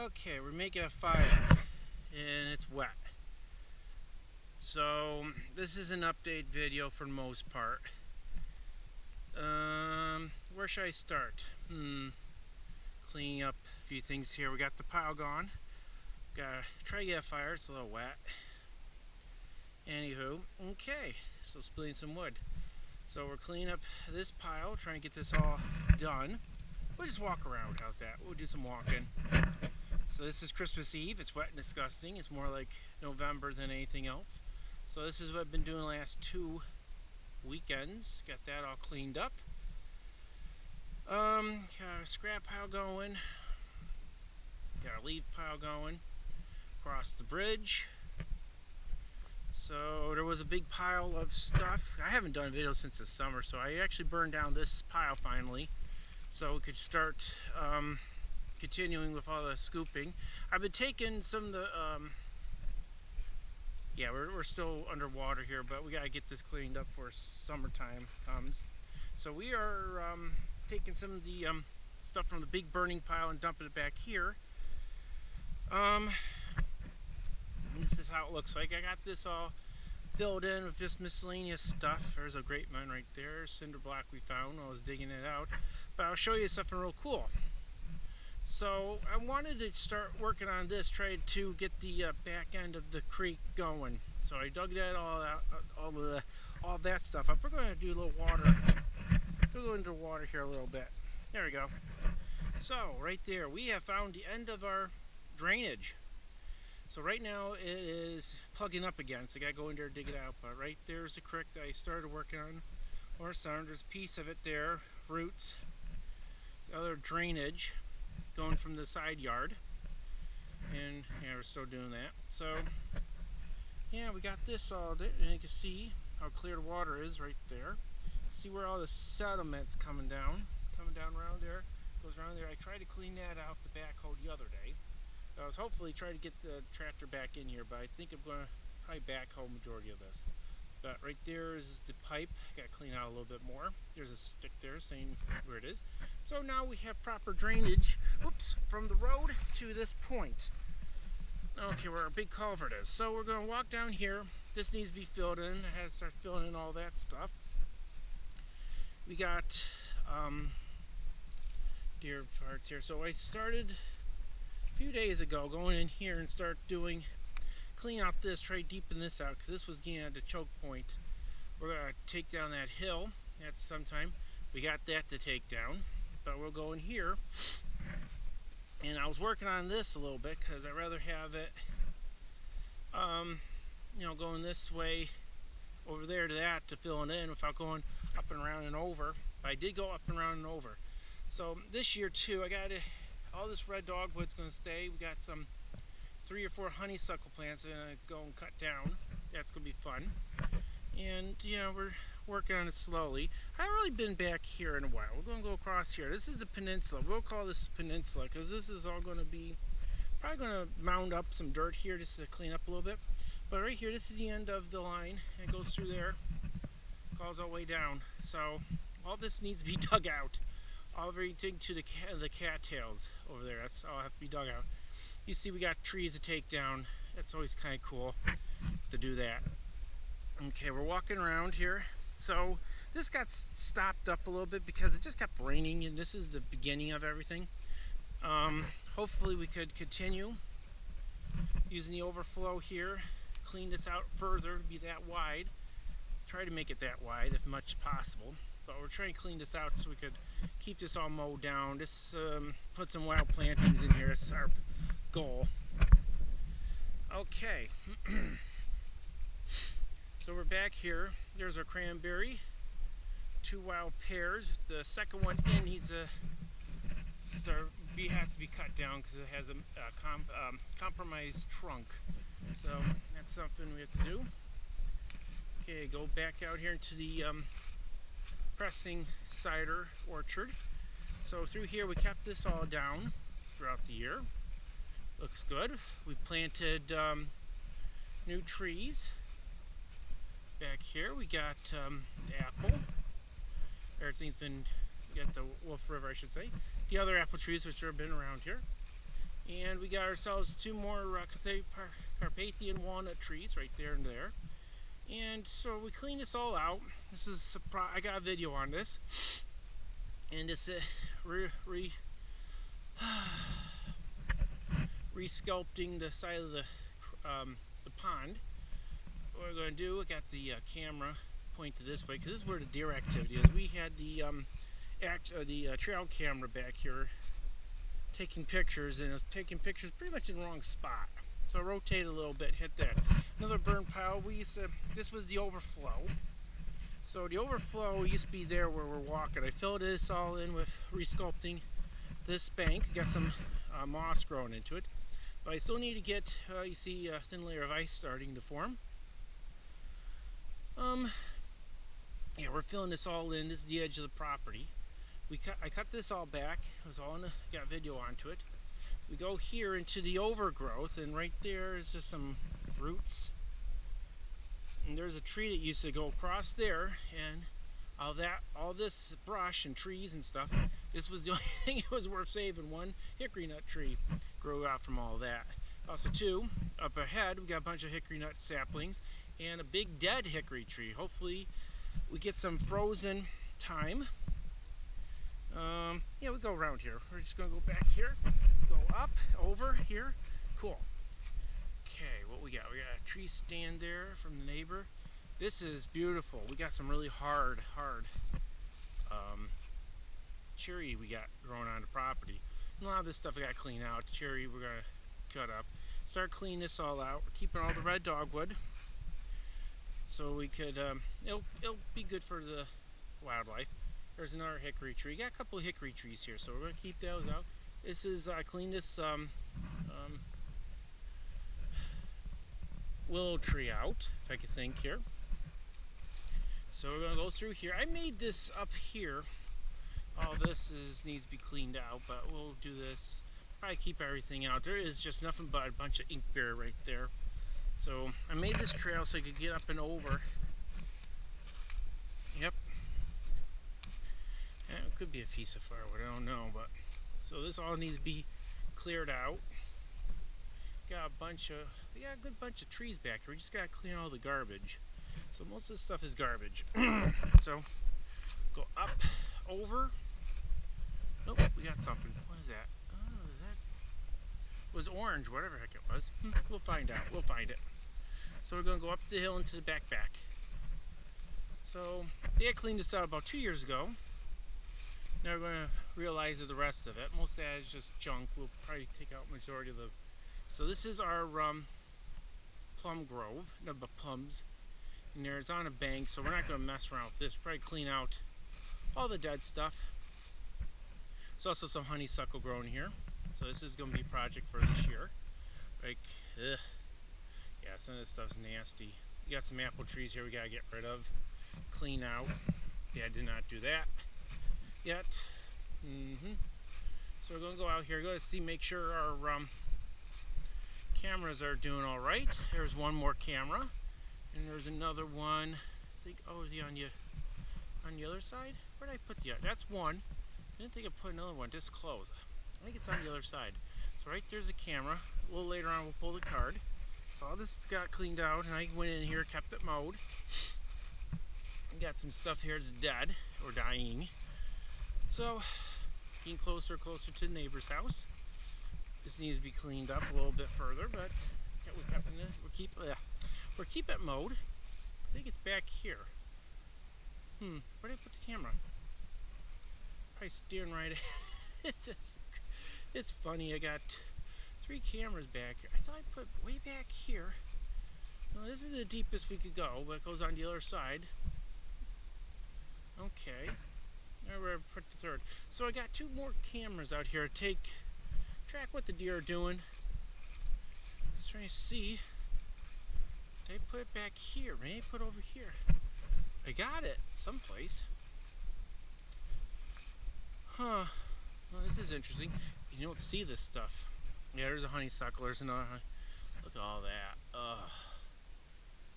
Okay, we're making a fire and it's wet. So this is an update video for the most part. Where should I start? Cleaning up a few things here. We got the pile gone. Gotta try to get a fire, it's a little wet. Anywho, okay, so splitting some wood. So we're cleaning up this pile, trying to get this all done. We'll just walk around, how's that? We'll do some walking. So this is Christmas Eve, it's wet and disgusting. It's more like November than anything else. So this is what I've been doing the last 2 weekends. Got that all cleaned up. Got a scrap pile going. Got a leaf pile going. Across the bridge. So there was a big pile of stuff. I haven't done videos since the summer, so I actually burned down this pile finally. So we could start continuing with all the scooping. I've been taking some of the, yeah, we're still underwater here, but we gotta get this cleaned up before summertime comes. So we are taking some of the stuff from the big burning pile and dumping it back here. This is how it looks like. I got this all filled in with just miscellaneous stuff. There's a grapevine right there, cinder block we found while I was digging it out. But I'll show you something real cool. So I wanted to start working on this, try to get the back end of the creek going. So I dug that all out, all that stuff up. We're going to do a little water. We'll go into water here a little bit. There we go. So right there, we have found the end of our drainage. So right now it is plugging up again, so I gotta go in there and dig it out. But right there's the creek that I started working on. Or sun, there's a piece of it there, roots, the other drainage going from the side yard. And yeah, we're still doing that. So yeah, we got this all there, and you can see how clear the water is right there. See where all the sediment's coming down. It's coming down around there, goes around there. I tried to clean that out the backhoe the other day. I was hopefully trying to get the tractor back in here, but I think I'm going to probably backhoe majority of this. But right there is the pipe. Got to clean out a little bit more. There's a stick there saying where it is. So now we have proper drainage, whoops, from the road to this point. Okay, where our big culvert is. So we're going to walk down here. This needs to be filled in. I had to start filling in all that stuff. We got deer parts here. So I started a few days ago going in here and start doing, clean out this, try to deepen this out because this was getting at the choke point. We're going to take down that hill. That's sometime. We got that to take down, but we'll go in here. And I was working on this a little bit because I'd rather have it, you know, going this way over there to that to fill it in without going up and around and over. But I did go up and around and over. So this year too, I got all this red dogwood's going to stay. We got some 3 or 4 honeysuckle plants that I'm going to go and cut down. That's going to be fun. And you know, we're working on it slowly. I haven't really been back here in a while. We're going to go across here. This is the peninsula. We'll call this peninsula because this is all going to be, probably going to mound up some dirt here just to clean up a little bit. But right here, this is the end of the line. It goes through there, goes all the way down. So all this needs to be dug out. Everything to the cattails over there, that's all have to be dug out. You see we got trees to take down. That's always kind of cool to do that. Okay, we're walking around here. So this got stopped up a little bit because it just kept raining, and this is the beginning of everything. Hopefully we could continue using the overflow here, clean this out further, be that wide. Try to make it that wide if much possible. But we're trying to clean this out so we could keep this all mowed down. Just put some wild plantings in here. That's our goal. Okay. So we're back here. There's our cranberry. 2 wild pears. The second one in needs to has to be cut down because it has a compromised trunk. So that's something we have to do. Okay, go back out here into the pressing cider orchard. So through here we kept this all down throughout the year. Looks good. We planted new trees. Back here we got the apple. Everything's been, we got the Wolf River I should say. The other apple trees which have been around here. And we got ourselves 2 more Carpathian walnut trees right there and there. And so we cleaned this all out. This is I got a video on this. And it's re-sculpting the side of the pond. What we're going to do, we got the camera pointed this way because this is where the deer activity is. We had the trail camera back here taking pictures, and it was taking pictures pretty much in the wrong spot. So rotate a little bit, hit that. Another burn pile. This was the overflow. So the overflow used to be there where we're walking. I filled this all in with resculpting this bank. Got some moss growing into it. But I still need to get, you see a thin layer of ice starting to form. Yeah, we're filling this all in. This is the edge of the property. I cut this all back. It was all got video onto it. We go here into the overgrowth, and right there is just some roots. And there's a tree that used to go across there, and all this brush and trees and stuff, this was the only thing it was worth saving. One hickory nut tree grew out from all that. Also, 2 up ahead, we got a bunch of hickory nut saplings and a big dead hickory tree. Hopefully we get some frozen time. Yeah, we go around here. We're just gonna go back here, go up, over here. Cool. Okay, what we got? We got a tree stand there from the neighbor. This is beautiful. We got some really hard cherry we got growing on the property. And a lot of this stuff I got to clean out. The cherry we're gonna cut up. Start cleaning this all out. We're keeping all the red dogwood, so we could it'll be good for the wildlife. There's another hickory tree. Got a couple of hickory trees here, so we're gonna keep those out. This is clean this willow tree out, if I could think here. So we're gonna go through here. I made this up here. All this needs to be cleaned out, but we'll do this. Probably keep everything out. There is just nothing but a bunch of ink bear right there. So I made this trail so I could get up and over. Yep. Yeah, it could be a piece of firewood, I don't know, but so this all needs to be cleared out. Got a good bunch of trees back here. We just gotta clean all the garbage. So most of this stuff is garbage. So go up, over. Nope, we got something. What is that? Oh, that was orange, whatever the heck it was. We'll find out. We'll find it. So we're gonna go up the hill into the back. So they had cleaned this out about 2 years ago. Now we're gonna realize the rest of it. Most of that is just junk. We'll probably take out majority of the. So this is our plum grove, no, but plums. And there's on a bank, so we're not going to mess around with this. Probably clean out all the dead stuff. There's also some honeysuckle growing here. So this is going to be a project for this year. Like, ugh. Yeah, some of this stuff's nasty. We got some apple trees here we got to get rid of. Clean out. Yeah, I did not do that yet. So we're going to go out here. Go to see, make sure our cameras are doing all right. There's one more camera, and there's another one. I think, oh, is he on the other side? Where did I put the other? That's one. I didn't think I put another one this close. I think it's on the other side. So right there's a camera. A little later on we'll pull the card. So all this got cleaned out, and I went in here, kept it mowed. Got some stuff here that's dead or dying. So getting closer to the neighbor's house. This needs to be cleaned up a little bit further, but we're keep it mowed. I think it's back here. Where did I put the camera? Probably steering right at it. It's funny. I got 3 cameras back here. I thought I put way back here. Well, this is the deepest we could go, but it goes on the other side. Okay. Now we're put the 3rd. So I got 2 more cameras out here to track what the deer are doing. Just trying to see. Did I put it back here? Maybe put it over here. I got it someplace. Huh. Well, this is interesting. You don't see this stuff. Yeah, there's a honeysuckle. There's another. Look at all that. Ugh.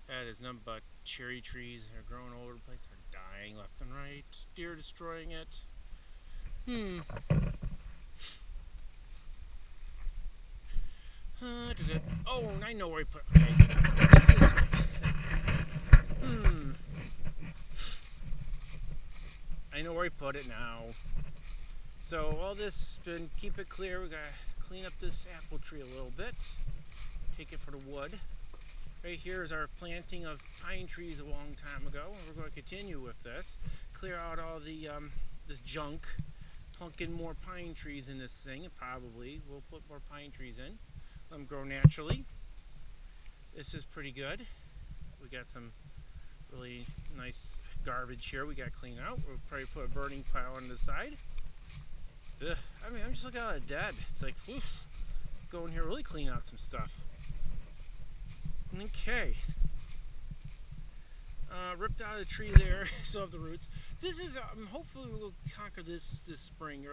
That is nothing but cherry trees. They're growing all over the place. They're dying left and right. Deer destroying it. Oh, I know where I put it. Okay. This is... I know where I put it now. So all this, been keep it clear. We gotta clean up this apple tree a little bit. Take it for the wood. Right here is our planting of pine trees a long time ago, and we're going to continue with this. Clear out all the this junk, plunk in more pine trees in this thing, and probably we'll put more pine trees in. Let them grow naturally. This is pretty good. We got some really nice garbage here we got to clean out. We'll probably put a burning pile on the side. Ugh. I mean, I'm just looking at it dead. It's like, whew, go in here, really clean out some stuff. Okay. Ripped out of the tree there, still have the roots. This is, hopefully we'll conquer this spring,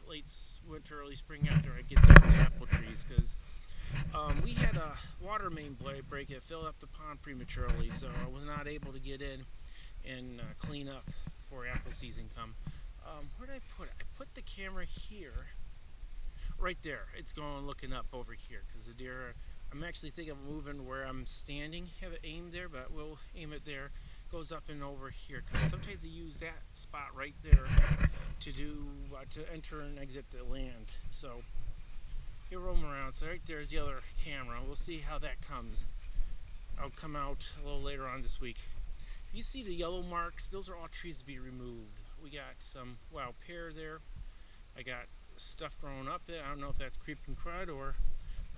late winter, early spring after I get done with the apple trees, because we had a water main break. It filled up the pond prematurely, so I was not able to get in and clean up before apple season come. Where did I put it? I put the camera here, right there. It's going looking up over here, because the deer, I'm actually thinking of moving where I'm standing, have it aimed there, but we'll aim it there. Goes up and over here, because sometimes they use that spot right there to do to enter and exit the land. So you roam around. So right there's the other camera. We'll see how that comes. I'll come out a little later on this week. You see the yellow marks? Those are all trees to be removed. We got some wild pear there. I got stuff growing up there. I don't know if that's creeping crud or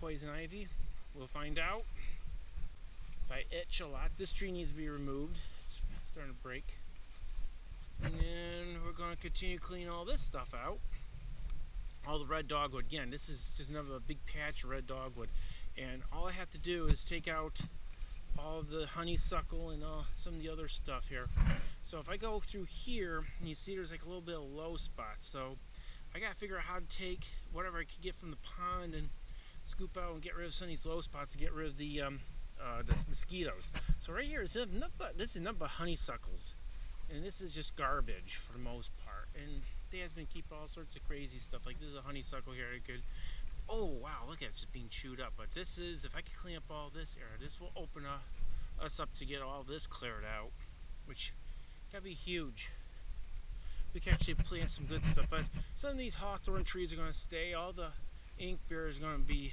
poison ivy. We'll find out. If I itch a lot, this tree needs to be removed. It's starting to break. And then we're going to continue cleaning all this stuff out. All the red dogwood. Again, this is just another big patch of red dogwood. And all I have to do is take out all the honeysuckle and some of the other stuff here. So if I go through here, and you see there's like a little bit of low spots. So I got to figure out how to take whatever I could get from the pond and scoop out and get rid of some of these low spots to get rid of the mosquitoes. So right here, this is nothing but honeysuckles, and this is just garbage for the most part. And Dad's been keeping all sorts of crazy stuff. Like this is a honeysuckle here. I could, oh wow, look at it just being chewed up. But this is, if I could clean up all this area, this will open us up to get all this cleared out, which gotta be huge. We can actually plant some good stuff. But some of these hawthorn trees are going to stay. All the ink bear is going to be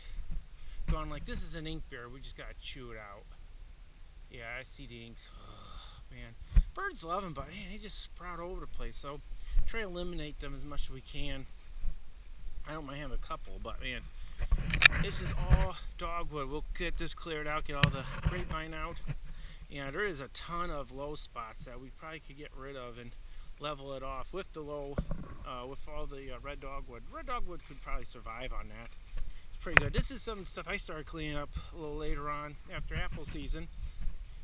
gone. Like this is an ink bear. We just got to chew it out. Yeah, I see the inks. Oh, man, birds love them, but man, they just sprout all over the place. So try to eliminate them as much as we can. I don't mind having a couple, but man, this is all dogwood. We'll get this cleared out, get all the grapevine out. Yeah, there is a ton of low spots that we probably could get rid of and level it off with the low, with all the red dogwood. Red dogwood could probably survive on that. It's pretty good. This is some stuff I started cleaning up a little later on after apple season.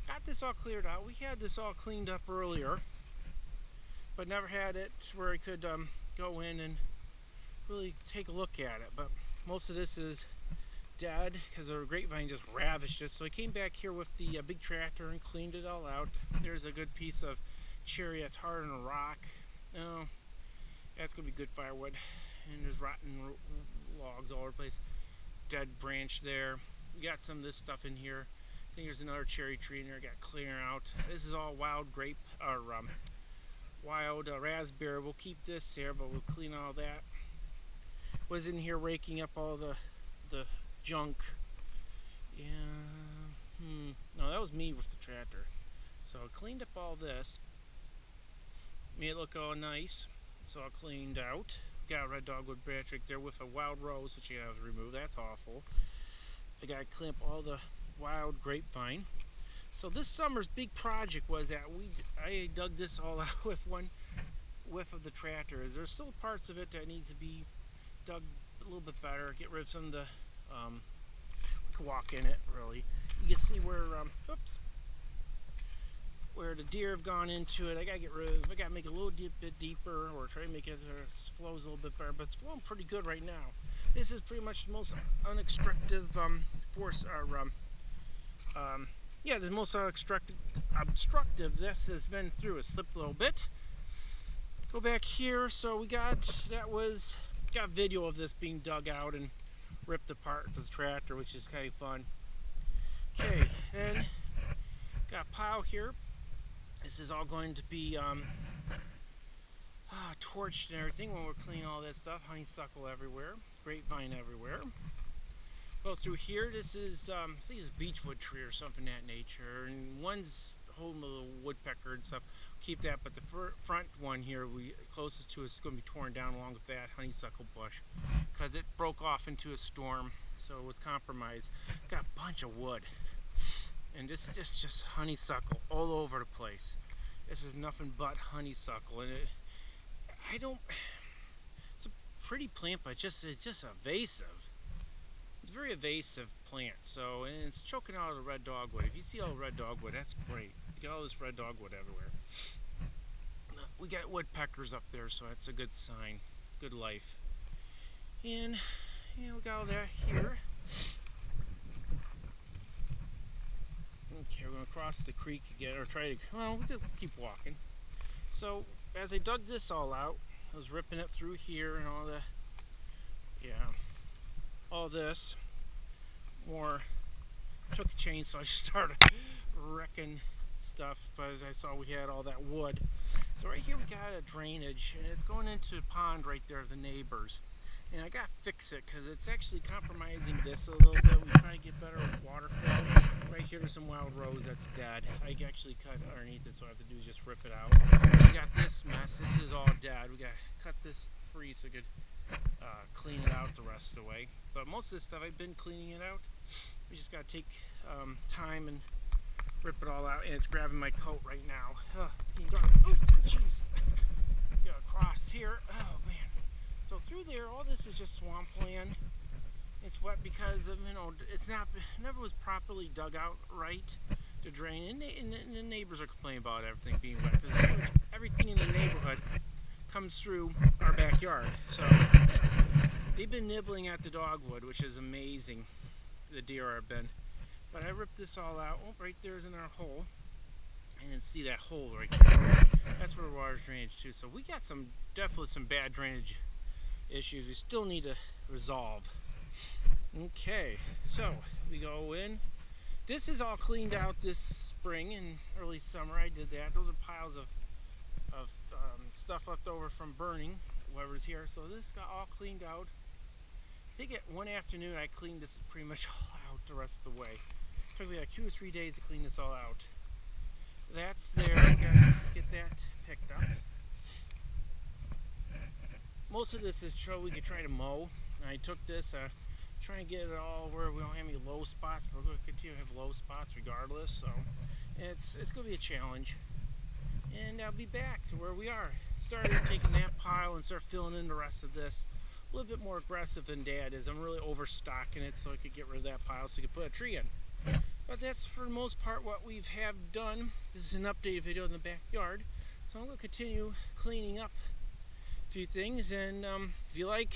Got this all cleared out. We had this all cleaned up earlier, but never had it where I could go in and really take a look at it. But most of this is dead because the grapevine just ravished it. So I came back here with the big tractor and cleaned it all out. There's a good piece of cherry that's hard on a rock. Oh, that's gonna be good firewood. And there's rotten logs all over the place. Dead branch there. We got some of this stuff in here. I think there's another cherry tree in there. Got clear out. This is all wild grape or wild raspberry. We'll keep this here, but we'll clean all that. Was in here raking up all the junk. Yeah. No, that was me with the tractor. So I cleaned up all this. Made it look all nice. It's all cleaned out. Got a red dogwood branch right there with a wild rose, which you have to remove. That's awful. I got to clean up all the wild grapevine. So this summer's big project was that I dug this all out with one whiff of the tractor. There's still parts of it that needs to be dug a little bit better. Get rid of some of the, we could walk in it really. You can see where, oops, where the deer have gone into it. I gotta get rid of, I gotta make it a little bit deeper, or try to make it flows a little bit better, but it's flowing pretty good right now. This is pretty much the most unobstructive yeah, the most obstructive this has been through. It slipped a little bit. Go back here. So we got, got video of this being dug out and ripped apart the tractor, which is kind of fun. Okay, then got a pile here. This is all going to be torched and everything when we're cleaning all that stuff. Honeysuckle everywhere, grapevine everywhere. Go through here. This is I think it's a beechwood tree or something of that nature, and one's holding a little woodpecker and stuff. Keep that, but the front one here, closest to us, is going to be torn down along with that honeysuckle bush because it broke off into a storm, so it was compromised. Got a bunch of wood, and this is just honeysuckle all over the place. This is nothing but honeysuckle, and it's a pretty plant, but it's just evasive. It's a very evasive plant, so, and it's choking out all the red dogwood. If you see all the red dogwood, that's great. You got all this red dogwood everywhere. We got woodpeckers up there, so that's a good sign. Good life. And yeah, we got all that here. Okay, we're gonna cross the creek again, or try to, well, we'll keep walking. So as I dug this all out, I was ripping it through here and all the, all this. More, took a chainsaw, I started wrecking stuff, but I saw we had all that wood. So right here we got a drainage, and it's going into a pond right there of the neighbors. And I gotta fix it because it's actually compromising this a little bit. We try to get better with water flow. Right here there's some wild rose that's dead. I actually cut underneath it, so all I have to do is just rip it out. We got this mess. This is all dead. We gotta cut this free so we could clean it out the rest of the way. But most of this stuff I've been cleaning it out. We just gotta take time and rip it all out. And it's grabbing my coat right now. It's getting dark. Oh, jeez. Got across here. Oh man. So through there, all this is just swampland. It's wet because of, never was properly dug out right to drain. And the neighbors are complaining about everything being wet because everything in the neighborhood comes through our backyard. So they've been nibbling at the dogwood, which is amazing. The deer have been. But I ripped this all out. Oh, right there's in our hole. And see that hole right there. That's where the water's drainage too. So we got definitely some bad drainage issues we still need to resolve. Okay, so we go in. This is all cleaned out this spring and early summer. I did that. Those are piles of stuff left over from burning, whoever's here. So this got all cleaned out. I think one afternoon I cleaned this pretty much all out the rest of the way. It took me like 2 or 3 days to clean this all out. That's there. We gotta get that picked up. Most of this is we could try to mow. I took this, trying to get it all where we don't have any low spots, but we're going to continue to have low spots regardless. So it's going to be a challenge. And I'll be back to where we are. Started taking that pile and start filling in the rest of this. A little bit more aggressive than Dad is. I'm really overstocking it so I could get rid of that pile so I could put a tree in. But that's for the most part what we have done. This is an updated video in the backyard. So I'm going to continue cleaning up a few things, and if you like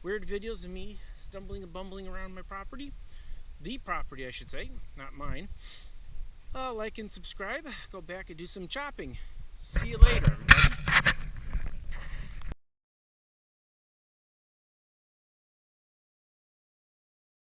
weird videos of me stumbling and bumbling around my property, the property I should say, not mine, like and subscribe. Go back and do some chopping. See you later, everybody.